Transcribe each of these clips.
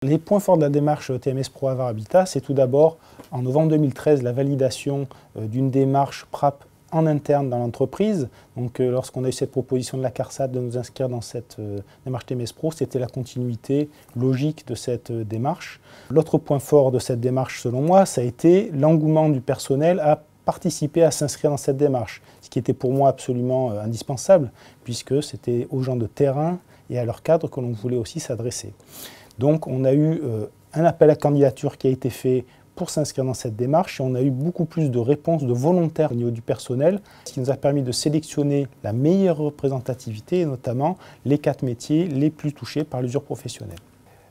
Les points forts de la démarche TMS Pro Avar Habitat, c'est tout d'abord, en novembre 2013, la validation d'une démarche PRAP en interne dans l'entreprise. Donc lorsqu'on a eu cette proposition de la CARSAT de nous inscrire dans cette démarche TMS Pro, c'était la continuité logique de cette démarche. L'autre point fort de cette démarche, selon moi, ça a été l'engouement du personnel à participer à s'inscrire dans cette démarche, ce qui était pour moi absolument indispensable, puisque c'était aux gens de terrain et à leur cadre que l'on voulait aussi s'adresser. Donc on a eu un appel à candidature qui a été fait pour s'inscrire dans cette démarche et on a eu beaucoup plus de réponses de volontaires au niveau du personnel, ce qui nous a permis de sélectionner la meilleure représentativité et notamment les 4 métiers les plus touchés par l'usure professionnelle.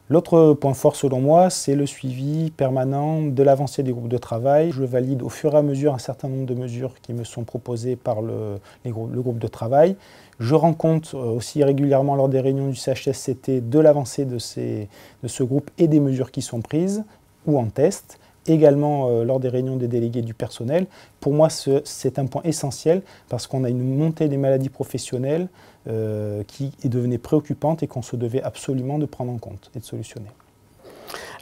L'autre point fort selon moi, c'est le suivi permanent de l'avancée des groupes de travail. Je valide au fur et à mesure un certain nombre de mesures qui me sont proposées par le groupe de travail. Je rends compte aussi régulièrement lors des réunions du CHSCT de l'avancée de ce groupe et des mesures qui sont prises ou en test. Également lors des réunions des délégués du personnel. Pour moi, c'est un point essentiel parce qu'on a une montée des maladies professionnelles qui devenait préoccupante et qu'on se devait absolument de prendre en compte et de solutionner.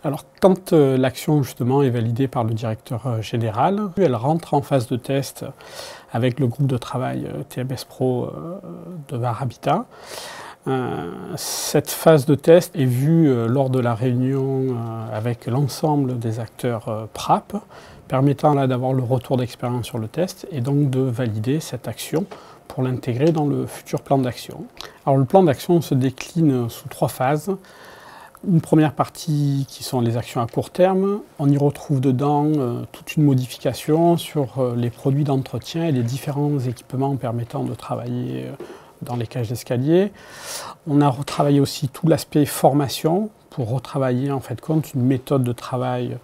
Alors, quand l'action justement est validée par le directeur général, elle rentre en phase de test avec le groupe de travail TMS Pro de Avar Habitat. Cette phase de test est vue lors de la réunion avec l'ensemble des acteurs PRAP, permettant là d'avoir le retour d'expérience sur le test et donc de valider cette action pour l'intégrer dans le futur plan d'action. Alors le plan d'action se décline sous 3 phases. Une première partie qui sont les actions à court terme. On y retrouve dedans toute une modification sur les produits d'entretien et les différents équipements permettant de travailler dans les cages d'escalier. On a retravaillé aussi tout l'aspect formation pour retravailler en fait compte une méthode de travail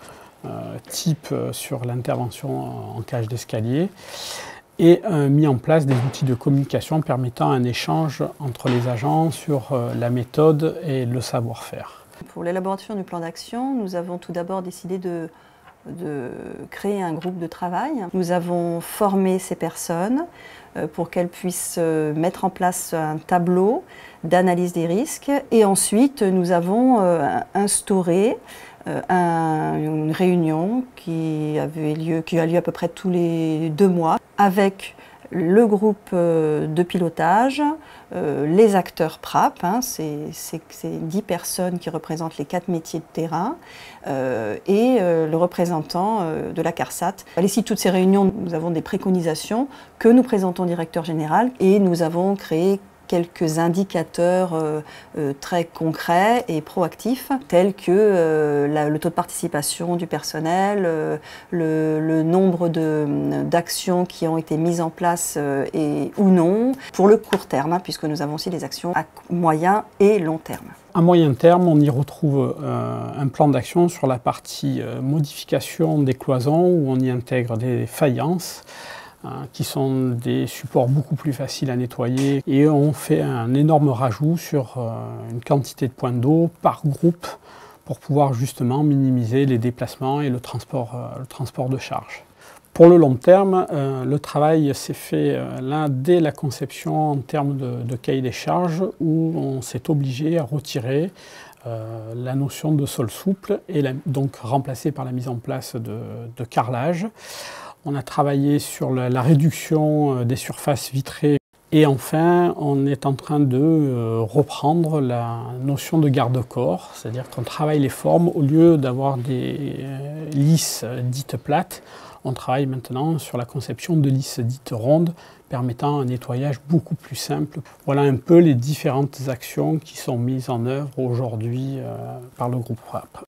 type sur l'intervention en cage d'escalier et mis en place des outils de communication permettant un échange entre les agents sur la méthode et le savoir-faire. Pour l'élaboration du plan d'action, nous avons tout d'abord décidé de créer un groupe de travail. Nous avons formé ces personnes pour qu'elles puissent mettre en place un tableau d'analyse des risques et ensuite nous avons instauré une réunion qui a lieu à peu près tous les 2 mois avec le groupe de pilotage, les acteurs PRAP, c'est 10 personnes qui représentent les 4 métiers de terrain, et le représentant de la CARSAT. À l'issue de toutes ces réunions, nous avons des préconisations que nous présentons au directeur général et nous avons créé quelques indicateurs très concrets et proactifs, tels que le taux de participation du personnel, le nombre d'actions qui ont été mises en place ou non, pour le court terme, puisque nous avons aussi des actions à moyen et long terme. À moyen terme, on y retrouve un plan d'action sur la partie modification des cloisons, où on y intègre des faïences, qui sont des supports beaucoup plus faciles à nettoyer, et on fait un énorme rajout sur une quantité de points d'eau par groupe pour pouvoir justement minimiser les déplacements et le transport de charge. Pour le long terme, le travail s'est fait là dès la conception en termes de cahier des charges, où on s'est obligé à retirer la notion de sol souple et donc remplacée par la mise en place de carrelage. On a travaillé sur la réduction des surfaces vitrées et enfin on est en train de reprendre la notion de garde-corps, c'est-à-dire qu'on travaille les formes au lieu d'avoir des lisses dites plates. On travaille maintenant sur la conception de lisses dites rondes permettant un nettoyage beaucoup plus simple. Voilà un peu les différentes actions qui sont mises en œuvre aujourd'hui par le groupe PRAP.